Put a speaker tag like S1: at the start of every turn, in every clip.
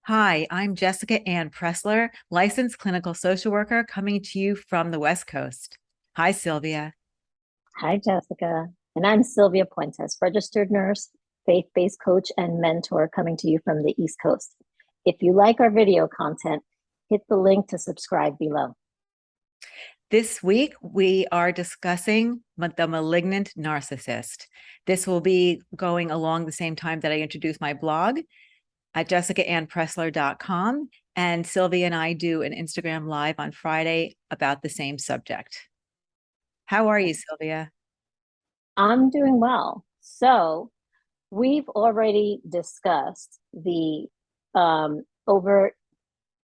S1: Hi, I'm Jessica Ann Pressler, licensed clinical social worker coming to you from the West Coast. Hi, Sylvia.
S2: Hi, Jessica. And I'm Sylvia Puentes, registered nurse, faith-based coach, and mentor coming to you from the East Coast. If you like our video content, hit the link to subscribe below.
S1: This week, we are discussing the malignant narcissist. This will be going along the same time that I introduce my blog at jessicaannpressler.com. And Sylvia and I do an Instagram Live on Friday about the same subject. How are you, Sylvia?
S2: I'm doing well. So we've already discussed the overt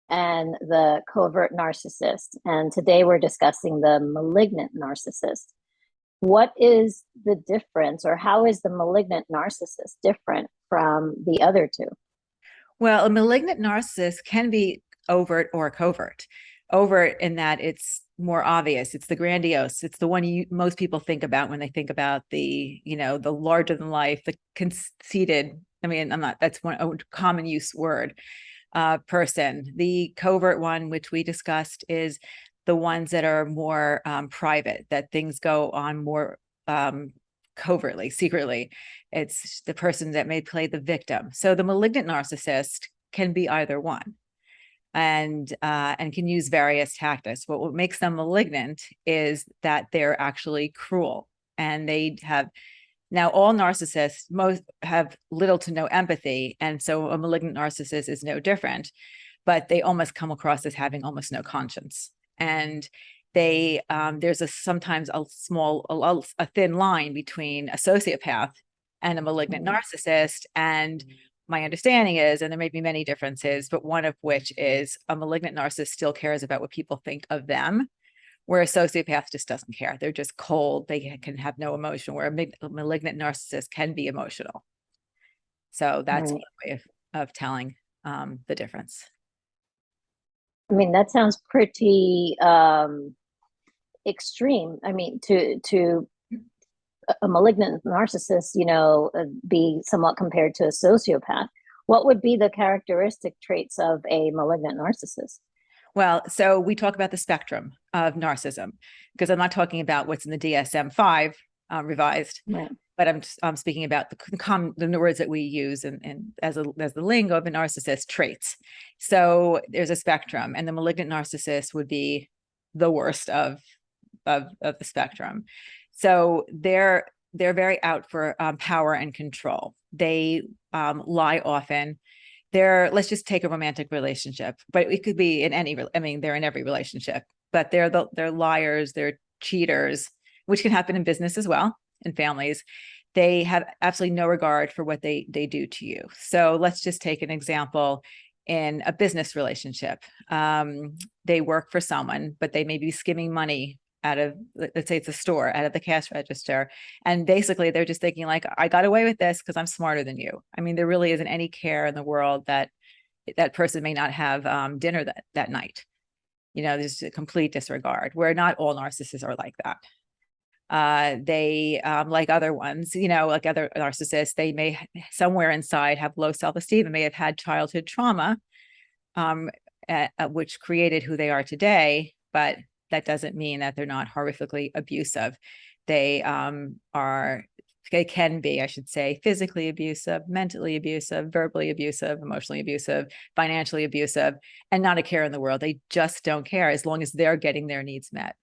S2: and the covert narcissist. And today we're discussing the malignant narcissist. What is the difference, or how is the malignant narcissist different from the other two?
S1: Well, a malignant narcissist can be overt or covert. Overt in that it's more obvious. It's the grandiose. It's the one most people think about when they think about the larger than life, the conceited. I mean, that's a common use word, person. The covert one, which we discussed, is the ones that are more private, that things go on more covertly, secretly. It's the person that may play the victim. So the malignant narcissist can be either one, and can use various tactics. But what makes them malignant is that they're actually cruel, and they have now all narcissists most have little to no empathy, and so a malignant narcissist is no different. But they almost come across as having almost no conscience, and there's sometimes a thin line between a sociopath and a malignant narcissist. And my understanding is, and there may be many differences, but one of which is a malignant narcissist still cares about what people think of them, where a sociopath just doesn't care. They're just cold. They can have no emotion, where a malignant narcissist can be emotional. So that's
S2: Right.
S1: one way of telling the difference.
S2: I mean, that sounds pretty extreme. I mean, to a malignant narcissist, be somewhat compared to a sociopath. What would be the characteristic traits of a malignant narcissist?
S1: Well, so we talk about the spectrum of narcissism, because I'm not talking about what's in the DSM-5 revised,
S2: Right.
S1: but I'm speaking about the words that we use and as the lingo of a narcissist traits. So there's a spectrum, and the malignant narcissist would be the worst of the spectrum. So they're very out for power and control. They lie often. Let's just take a romantic relationship, but it could be in any. I mean, they're in every relationship, but they're liars. They're cheaters, which can happen in business as well, in families. They have absolutely no regard for what they do to you. So let's just take an example in a business relationship. They work for someone, but they may be skimming money out of, let's say it's a store, out of the cash register. And basically they're just thinking like, I got away with this because I'm smarter than you. I mean, there really isn't any care in the world that that person may not have dinner that night. There's a complete disregard, where not all narcissists are like that. They like other ones, like other narcissists, they may somewhere inside have low self-esteem and may have had childhood trauma, which created who they are today. But that doesn't mean that they're not horrifically abusive. They can be, I should say, physically abusive, mentally abusive, verbally abusive, emotionally abusive, financially abusive, and not a care in the world. They just don't care as long as they're getting their needs met.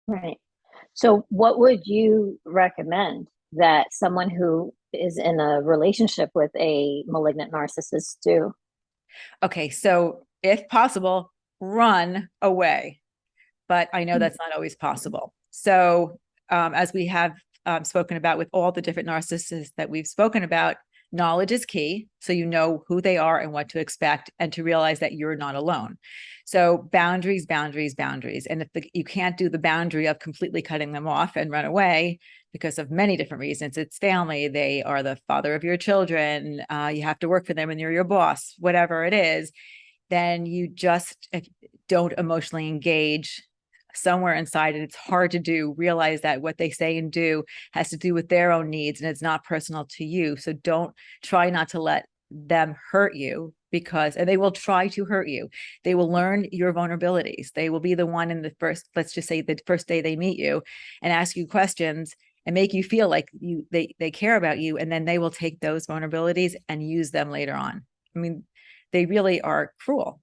S2: Right. So what would you recommend that someone who is in a relationship with a malignant narcissist do?
S1: Okay, so if possible, run away. But I know that's not always possible. So as we have spoken about with all the different narcissists that we've spoken about, knowledge is key. So you know who they are and what to expect, and to realize that you're not alone. So boundaries, boundaries, boundaries. And if you can't do the boundary of completely cutting them off and run away because of many different reasons, it's family, they are the father of your children, you have to work for them and you're your boss, whatever it is, then you just don't emotionally engage somewhere inside, and it's hard to realize that what they say and do has to do with their own needs, and it's not personal to you. So don't try not to let them hurt you and they will try to hurt you. They will learn your vulnerabilities. They will be the one in the first, let's just say the first day they meet you, and ask you questions and make you feel like they care about you. And then they will take those vulnerabilities and use them later on. I mean, they really are cruel.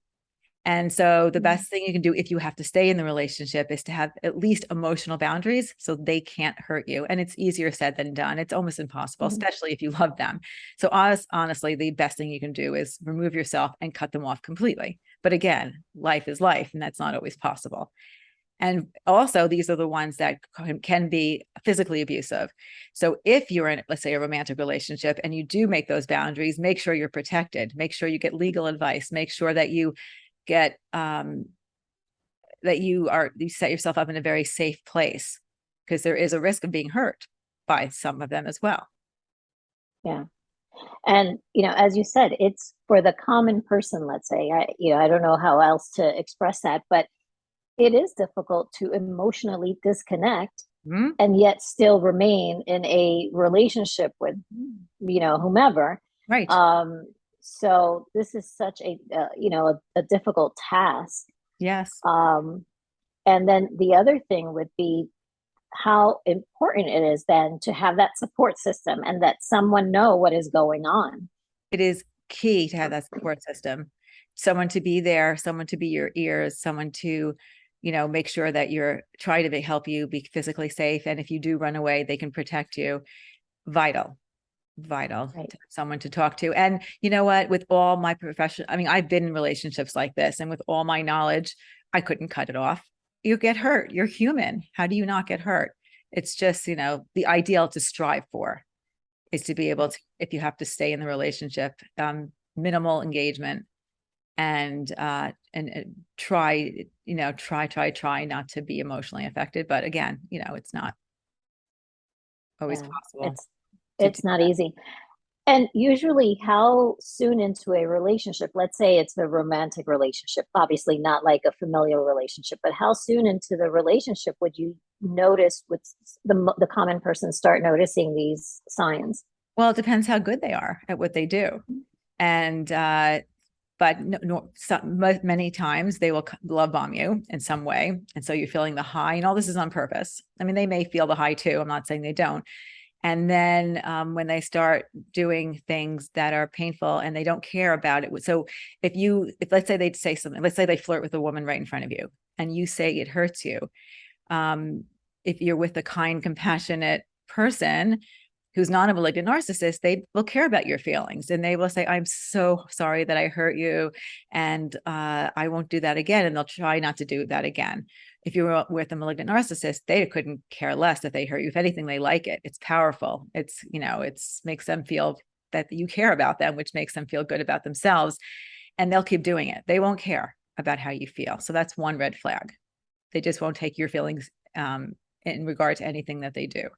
S1: And so the best thing you can do if you have to stay in the relationship is to have at least emotional boundaries so they can't hurt you. And it's easier said than done. It's almost impossible, especially if you love them. So honestly, the best thing you can do is remove yourself and cut them off completely. But again, life is life, and that's not always possible. And also, these are the ones that can be physically abusive. So if you're in, let's say, a romantic relationship and you do make those boundaries, make sure you're protected, make sure you get legal advice, make sure that you get that you set yourself up in a very safe place, because there is a risk of being hurt by some of them as well.
S2: Yeah. And, as you said, it's for the common person, let's say. I don't know how else to express that, but it is difficult to emotionally disconnect and yet still remain in a relationship with, whomever.
S1: Right.
S2: So this is such a difficult task.
S1: Yes.
S2: And then the other thing would be how important it is then to have that support system and that someone know what is going on.
S1: It is key to have that support system, someone to be there, someone to be your ears, someone to, make sure that you're trying to help you be physically safe. And if you do run away, they can protect you. Vital. Right. To someone to talk to. And you know what, with all my profession, I mean, I've been in relationships like this, and with all my knowledge, I couldn't cut it off. You get hurt. You're human. How do you not get hurt? It's just, the ideal to strive for is to be able to, if you have to stay in the relationship, minimal engagement, and try not to be emotionally affected. But again, it's not always possible.
S2: It's not easy. And usually, how soon into a relationship, let's say it's a romantic relationship, obviously not like a familial relationship, but how soon into the relationship would you notice, with the common person start noticing these signs?
S1: Well, it depends how good they are at what they do. And but many times they will love bomb you in some way. And so you're feeling the high, and all this is on purpose. I mean, they may feel the high too. I'm not saying they don't. And then when they start doing things that are painful and they don't care about it. So if let's say they'd say something, let's say they flirt with a woman right in front of you and you say it hurts you. If you're with a kind, compassionate person who's not a malignant narcissist, they will care about your feelings, and they will say, I'm so sorry that I hurt you, and I won't do that again. And they'll try not to do that again. If you're with a malignant narcissist, they couldn't care less that they hurt you. If anything, they like it. It's powerful. It's, makes them feel that you care about them, which makes them feel good about themselves. And they'll keep doing it. They won't care about how you feel. So that's one red flag. They just won't take your feelings in regard to anything that they do.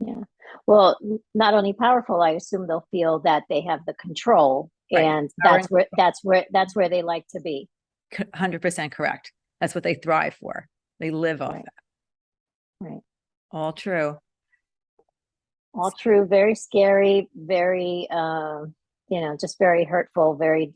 S2: Yeah. Well, not only powerful, I assume they'll feel that they have the control, right. And that's where they like to be.
S1: 100% correct. That's what they thrive for. They live off that.
S2: Right.
S1: All true.
S2: All true. Very scary, very, just very hurtful, very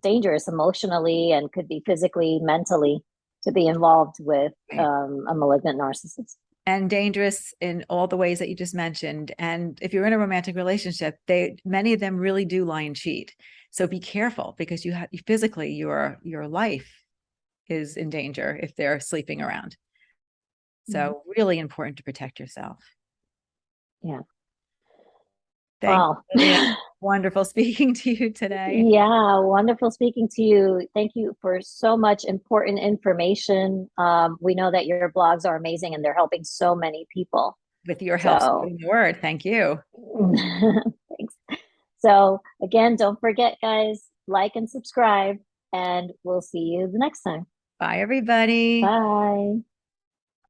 S2: dangerous emotionally, and could be physically, mentally, to be involved with a malignant narcissist.
S1: And dangerous in all the ways that you just mentioned. And if you're in a romantic relationship, many of them really do lie and cheat. So be careful, because physically your life is in danger if they're sleeping around. So really important to protect yourself.
S2: Yeah.
S1: Wow. Wonderful speaking to you today.
S2: Yeah, wonderful speaking to you. Thank you for so much important information. We know that your blogs are amazing and they're helping so many people.
S1: With your help spreading the word. Thank you.
S2: Thanks. So again, don't forget, guys, like and subscribe, and we'll see you the next time.
S1: Bye, everybody.
S2: Bye.